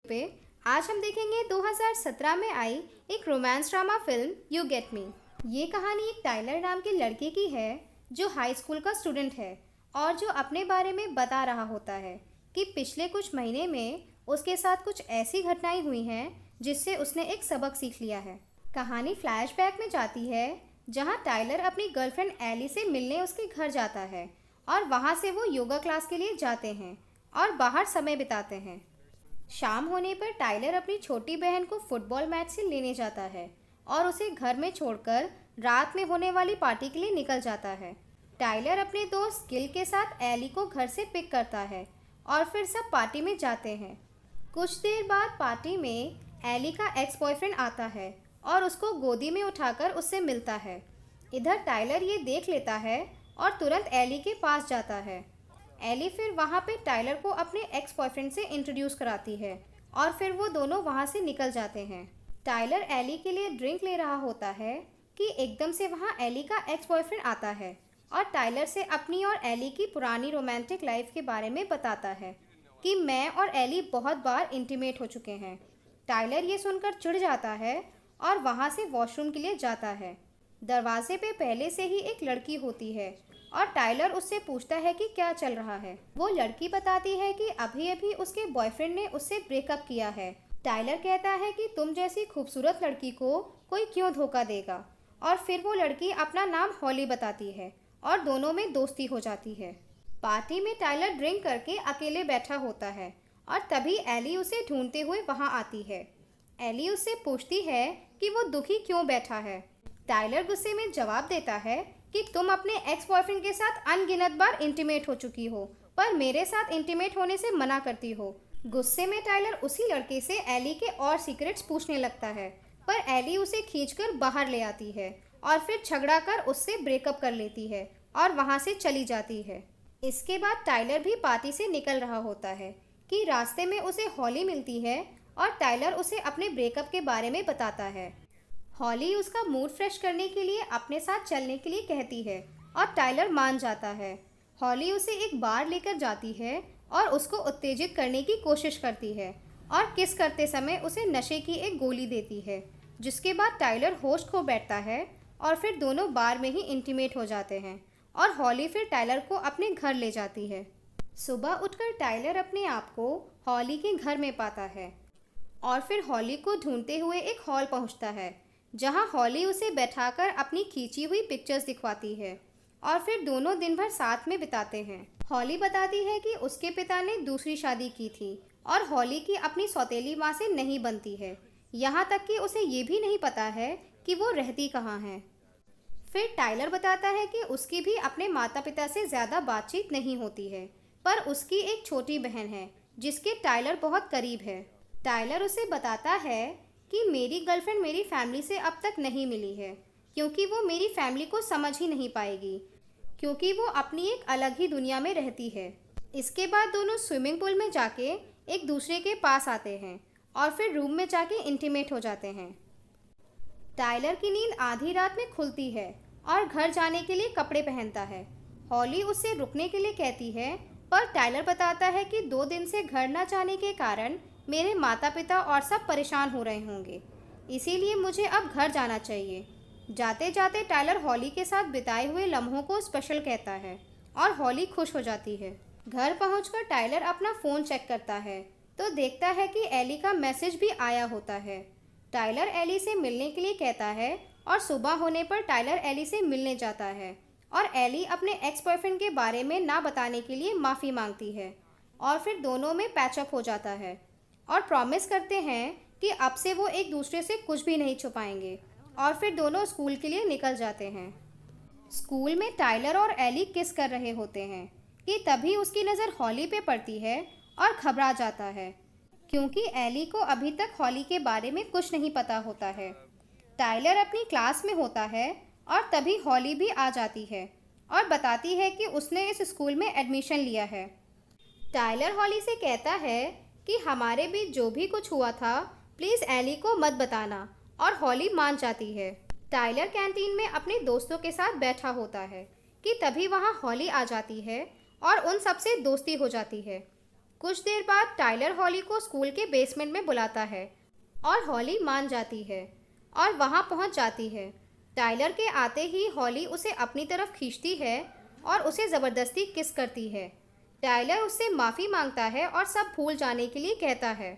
पे आज हम देखेंगे 2017 में आई एक romance drama film you get me. ये कहानी एक टाइलर नाम के लड़के की है जो हाई स्कूल का स्टूडेंट है और जो अपने बारे में बता रहा होता है कि पिछले कुछ महीने में उसके साथ कुछ ऐसी घटनाएं हुई हैं जिससे उसने एक सबक सीख लिया है। कहानी फ्लैशबैक में जाती है जहां टाइलर अपनी गर्लफ्रेंड एली से मिलने उसके घर जाता है और वहां से वो योगा क्लास के लिए जाते हैं और बाहर समय बिताते हैं। शाम होने पर टाइलर अपनी छोटी बहन को फुटबॉल मैच से लेने जाता है और उसे घर में छोड़कर रात में होने वाली पार्टी के लिए निकल जाता है। टाइलर अपने दोस्त गिल के साथ एली को घर से पिक करता है और फिर सब पार्टी में जाते हैं। कुछ देर बाद पार्टी में एली का एक्स बॉयफ्रेंड आता है और उसको गोदी में उठाकर उससे मिलता है। इधर टाइलर ये देख लेता है और तुरंत एली के पास जाता है। एली फिर वहाँ पे टाइलर को अपने एक्स बॉयफ्रेंड से इंट्रोड्यूस कराती है और फिर वो दोनों वहाँ से निकल जाते हैं। टाइलर एली के लिए ड्रिंक ले रहा होता है कि एकदम से वहाँ एली का एक्स बॉयफ्रेंड आता है और टाइलर से अपनी और एली की पुरानी रोमांटिक लाइफ के बारे में बताता है कि मैं और एली बहुत बार इंटीमेट हो चुके हैं। टाइलर ये सुनकर चिढ़ जाता है और वहाँ से वॉशरूम के लिए जाता है। दरवाजे पे पहले से ही एक लड़की होती है और टाइलर उससे पूछता है कि क्या चल रहा है। वो लड़की बताती है कि अभी अभी उसके बॉयफ्रेंड ने उससे ब्रेकअप किया है। टाइलर कहता है कि तुम जैसी खूबसूरत लड़की को कोई क्यों धोखा देगा, और फिर वो लड़की अपना नाम हॉली बताती है और दोनों में दोस्ती हो जाती है। पार्टी में टाइलर ड्रिंक करके अकेले बैठा होता है और तभी एली उसे ढूंढते हुए वहाँ आती है। एली उससे पूछती है कि वो दुखी क्यों बैठा है। टाइलर गुस्से में जवाब देता है कि तुम अपने एक्स बॉयफ्रेंड के साथ अनगिनत बार इंटीमेट हो चुकी हो, पर मेरे साथ इंटीमेट होने से मना करती हो। गुस्से में टाइलर उसी लड़के से एली के और सीक्रेट्स पूछने लगता है, पर एली उसे खींचकर बाहर ले आती है और फिर झगड़ा कर उससे ब्रेकअप कर लेती है और वहां से चली जाती है। इसके बाद टाइलर भी पार्टी से निकल रहा होता है कि रास्ते में उसे हॉली मिलती है और टाइलर उसे अपने ब्रेकअप के बारे में बताता है। हॉली उसका मूड फ्रेश करने के लिए अपने साथ चलने के लिए कहती है और टाइलर मान जाता है। हॉली उसे एक बार लेकर जाती है और उसको उत्तेजित करने की कोशिश करती है और किस करते समय उसे नशे की एक गोली देती है, जिसके बाद टाइलर होश खो बैठता है और फिर दोनों बार में ही इंटीमेट हो जाते हैं और हॉली फिर टाइलर को अपने घर ले जाती है। सुबह उठकर टाइलर अपने आप को हॉली के घर में पाता है और फिर हॉली को ढूंढते हुए एक हॉल पहुंचता है जहां हॉली उसे बैठाकर अपनी खींची हुई पिक्चर्स दिखवाती है और फिर दोनों दिन भर साथ में बिताते हैं। हॉली बताती है कि उसके पिता ने दूसरी शादी की थी और हॉली की अपनी सौतेली माँ से नहीं बनती है, यहाँ तक कि उसे ये भी नहीं पता है कि वो रहती कहाँ है। फिर टाइलर बताता है कि उसकी भी अपने माता पिता से ज़्यादा बातचीत नहीं होती है, पर उसकी एक छोटी बहन है जिसके टाइलर बहुत करीब है। टाइलर उसे बताता है कि मेरी गर्लफ्रेंड मेरी फैमिली से अब तक नहीं मिली है क्योंकि वो मेरी फैमिली को समझ ही नहीं पाएगी, क्योंकि वो अपनी एक अलग ही दुनिया में रहती है। इसके बाद दोनों स्विमिंग पूल में जाके एक दूसरे के पास आते हैं और फिर रूम में जाके इंटीमेट हो जाते हैं। टाइलर की नींद आधी रात में खुलती है और घर जाने के लिए कपड़े पहनता है। हॉली उससे रुकने के लिए कहती है, पर टाइलर बताता है कि 2 दिन से घर न जाने के कारण मेरे माता पिता और सब परेशान हो रहे होंगे, इसीलिए मुझे अब घर जाना चाहिए। जाते जाते टाइलर हॉली के साथ बिताए हुए लम्हों को स्पेशल कहता है और हॉली खुश हो जाती है। घर पहुंचकर टाइलर अपना फ़ोन चेक करता है तो देखता है कि एली का मैसेज भी आया होता है। टाइलर एली से मिलने के लिए कहता है और सुबह होने पर टाइलर एली से मिलने जाता है और एली अपने एक्स बॉयफ्रेंड के बारे में ना बताने के लिए माफ़ी मांगती है और फिर दोनों में पैचअप हो जाता है और प्रॉमिस करते हैं कि अब से वो एक दूसरे से कुछ भी नहीं छुपाएंगे और फिर दोनों स्कूल के लिए निकल जाते हैं। स्कूल में टाइलर और एली किस कर रहे होते हैं कि तभी उसकी नज़र हॉली पे पड़ती है और घबरा जाता है क्योंकि एली को अभी तक हॉली के बारे में कुछ नहीं पता होता है। टाइलर अपनी क्लास में होता है और तभी हॉली भी आ जाती है और बताती है कि उसने इस स्कूल में एडमिशन लिया है। टाइलर हॉली से कहता है कि हमारे बीच जो भी कुछ हुआ था प्लीज़ एली को मत बताना, और हॉली मान जाती है। टाइलर कैंटीन में अपने दोस्तों के साथ बैठा होता है कि तभी वहाँ हॉली आ जाती है और उन सब से दोस्ती हो जाती है। कुछ देर बाद टाइलर हॉली को स्कूल के बेसमेंट में बुलाता है और हॉली मान जाती है और वहां पहुंच जाती है। टाइलर के आते ही हॉली उसे अपनी तरफ खींचती है और उसे ज़बरदस्ती किस करती है। टाइलर उससे माफ़ी मांगता है और सब भूल जाने के लिए कहता है।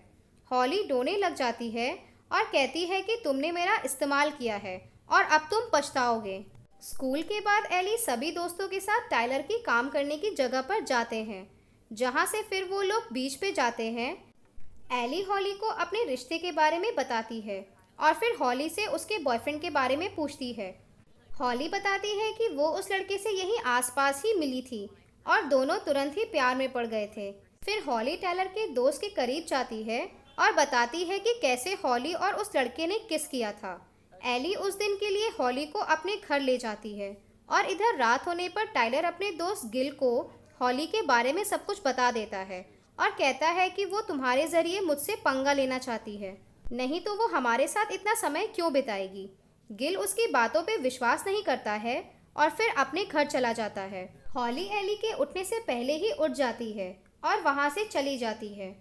हॉली रोने लग जाती है और कहती है कि तुमने मेरा इस्तेमाल किया है और अब तुम पछताओगे। स्कूल के बाद एली सभी दोस्तों के साथ टाइलर की काम करने की जगह पर जाते हैं, जहां से फिर वो लोग बीच पे जाते हैं। एली हॉली को अपने रिश्ते के बारे में बताती है और फिर हॉली से उसके बॉयफ्रेंड के बारे में पूछती है। हॉली बताती है कि वो उस लड़के से यहीं आसपास ही मिली थी और दोनों तुरंत ही प्यार में पड़ गए थे। फिर हॉली टाइलर के दोस्त के करीब जाती है और बताती है कि कैसे हॉली और उस लड़के ने किस किया था। एली उस दिन के लिए हॉली को अपने घर ले जाती है और इधर रात होने पर टाइलर अपने दोस्त गिल को हॉली के बारे में सब कुछ बता देता है और कहता है कि वो तुम्हारे ज़रिए मुझसे पंगा लेना चाहती है, नहीं तो वो हमारे साथ इतना समय क्यों बिताएगी। गिल उसकी बातों पे विश्वास नहीं करता है और फिर अपने घर चला जाता है। हॉली एली के उठने से पहले ही उठ जाती है और वहाँ से चली जाती है।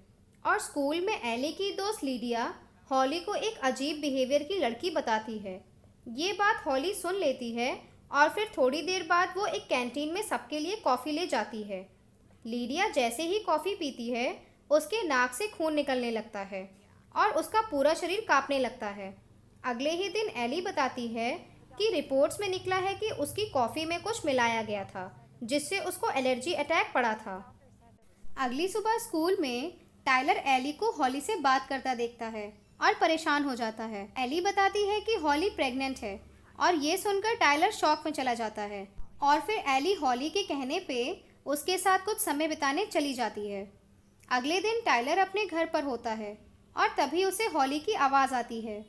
और स्कूल में एली की दोस्त लीडिया हॉली को एक अजीब बिहेवियर की लड़की बताती है। ये बात हॉली सुन लेती है और फिर थोड़ी देर बाद वो एक कैंटीन में सबके लिए कॉफ़ी ले जाती है। लीडिया जैसे ही कॉफ़ी पीती है उसके नाक से खून निकलने लगता है और उसका पूरा शरीर कांपने लगता है। अगले ही दिन एली बताती है कि रिपोर्ट्स में निकला है कि उसकी कॉफ़ी में कुछ मिलाया गया था जिससे उसको एलर्जी अटैक पड़ा था। अगली सुबह स्कूल में टाइलर एली को हॉली से बात करता देखता है और परेशान हो जाता है। एली बताती है कि हॉली प्रेग्नेंट है और ये सुनकर टाइलर शॉक में चला जाता है और फिर एली हॉली के कहने पे उसके साथ कुछ समय बिताने चली जाती है। अगले दिन टाइलर अपने घर पर होता है और तभी उसे हॉली की आवाज़ आती है।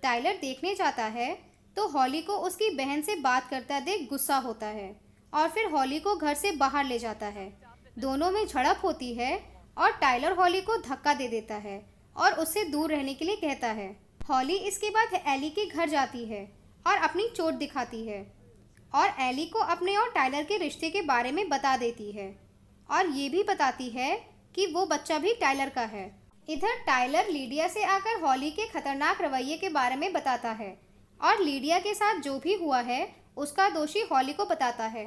टाइलर देखने जाता है तो हॉली को उसकी बहन से बात करता देख गुस्सा होता है और फिर हॉली को घर से बाहर ले जाता है। दोनों में झड़प होती है और टाइलर हॉली को धक्का दे देता है और उससे दूर रहने के लिए कहता है। हॉली इसके बाद एली के घर जाती है और अपनी चोट दिखाती है और एली को अपने और टाइलर के रिश्ते के बारे में बता देती है और ये भी बताती है कि वो बच्चा भी टाइलर का है। इधर टाइलर लीडिया से आकर हॉली के खतरनाक रवैये के बारे में बताता है और लीडिया के साथ जो भी हुआ है उसका दोषी हॉली को बताता है।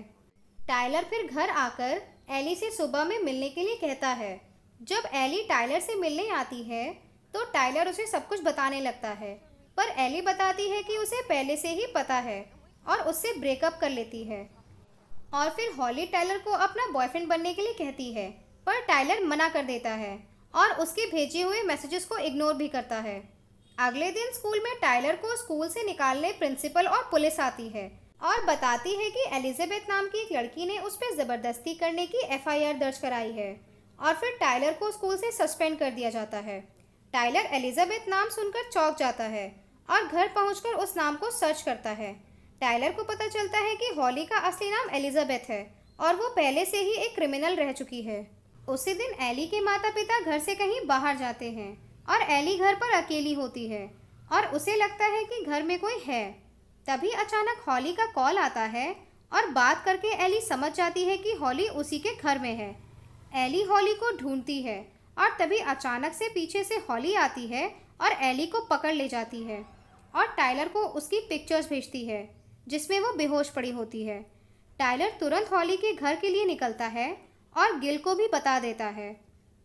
टाइलर फिर घर आकर एली से सुबह में मिलने के लिए कहता है। जब एली टाइलर से मिलने आती है तो टाइलर उसे सब कुछ बताने लगता है, पर एली बताती है कि उसे पहले से ही पता है और उससे ब्रेकअप कर लेती है। और फिर हॉली टाइलर को अपना बॉयफ्रेंड बनने के लिए कहती है, पर टाइलर मना कर देता है और उसके भेजे हुए मैसेजेस को इग्नोर भी करता है। अगले दिन स्कूल में टाइलर को स्कूल से निकालने प्रिंसिपल और पुलिस आती है और बताती है कि एलिजाबेथ नाम की एक लड़की ने उस पर ज़बरदस्ती करने की एफआईआर दर्ज कराई है और फिर टाइलर को स्कूल से सस्पेंड कर दिया जाता है। टाइलर एलिजाबेथ नाम सुनकर चौंक जाता है और घर पहुंचकर उस नाम को सर्च करता है। टाइलर को पता चलता है कि हॉली का असली नाम एलिजाबेथ है और वो पहले से ही एक क्रिमिनल रह चुकी है। उसी दिन एली के माता पिता घर से कहीं बाहर जाते हैं और एली घर पर अकेली होती है और उसे लगता है कि घर में कोई है। तभी अचानक हॉली का कॉल आता है और बात करके एली समझ जाती है कि हॉली उसी के घर में है। एली हॉली को ढूंढती है और तभी अचानक से पीछे से हॉली आती है और एली को पकड़ ले जाती है और टाइलर को उसकी पिक्चर्स भेजती है जिसमें वो बेहोश पड़ी होती है। टाइलर तुरंत हॉली के घर के लिए निकलता है और गिल को भी बता देता है।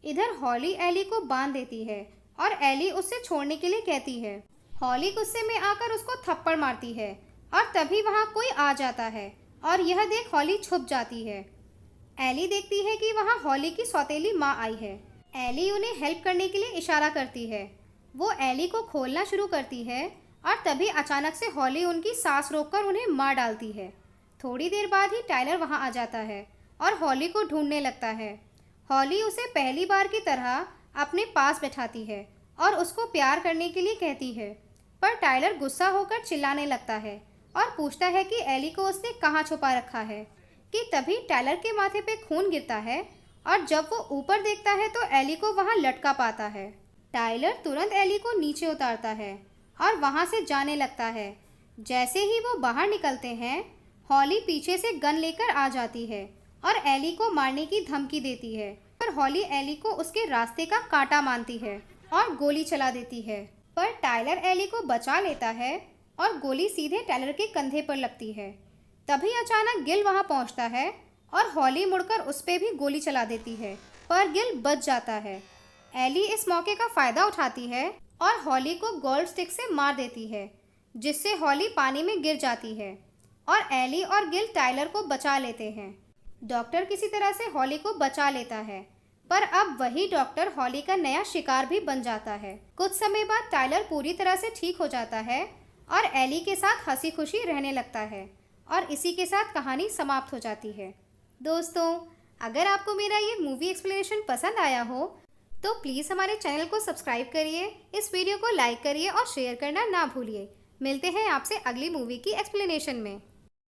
इधर हॉली एली को बांध देती है और एली उससे छोड़ने के लिए कहती है। हॉली गुस्से में आकर उसको थप्पड़ मारती है और तभी वहाँ कोई आ जाता है और यह देख हॉली छुप जाती है। एली देखती है कि वहाँ हॉली की सौतेली माँ आई है। एली उन्हें हेल्प करने के लिए इशारा करती है। वो एली को खोलना शुरू करती है और तभी अचानक से हॉली उनकी सांस रोककर उन्हें मार डालती है। थोड़ी देर बाद ही टाइलर वहाँ आ जाता है और हॉली को ढूंढने लगता है। हॉली उसे पहली बार की तरह अपने पास बैठाती है और उसको प्यार करने के लिए कहती है, पर टाइलर गुस्सा होकर चिल्लाने लगता है और पूछता है कि एली को उसने कहाँ छुपा रखा है। कि तभी टाइलर के माथे पे खून गिरता है और जब वो ऊपर देखता है तो एली को वहाँ लटका पाता है। टाइलर तुरंत एली को नीचे उतारता है और वहाँ से जाने लगता है। जैसे ही वो बाहर निकलते हैं, हॉली पीछे से गन लेकर आ जाती है और एली को मारने की धमकी देती है। पर हॉली एली को उसके रास्ते का कांटा मानती है और गोली चला देती है। पर टाइलर एली को बचा लेता है और गोली सीधे टाइलर के कंधे पर लगती है। तभी अचानक गिल वहां पहुंचता है और हॉली मुड़कर उस पे भी गोली चला देती है, पर गिल बच जाता है। एली इस मौके का फायदा उठाती है और हॉली को गोल्ड स्टिक से मार देती है, जिससे हॉली पानी में गिर जाती है और एली और गिल टाइलर को बचा लेते हैं। डॉक्टर किसी तरह से हॉली को बचा लेता है, पर अब वही डॉक्टर हॉली का नया शिकार भी बन जाता है। कुछ समय बाद टाइलर पूरी तरह से ठीक हो जाता है और एली के साथ हंसी खुशी रहने लगता है और इसी के साथ कहानी समाप्त हो जाती है। दोस्तों, अगर आपको मेरा ये मूवी एक्सप्लेनेशन पसंद आया हो तो प्लीज़ हमारे चैनल को सब्सक्राइब करिए, इस वीडियो को लाइक करिए और शेयर करना ना भूलिए। मिलते हैं आपसे अगली मूवी की एक्सप्लेनेशन में।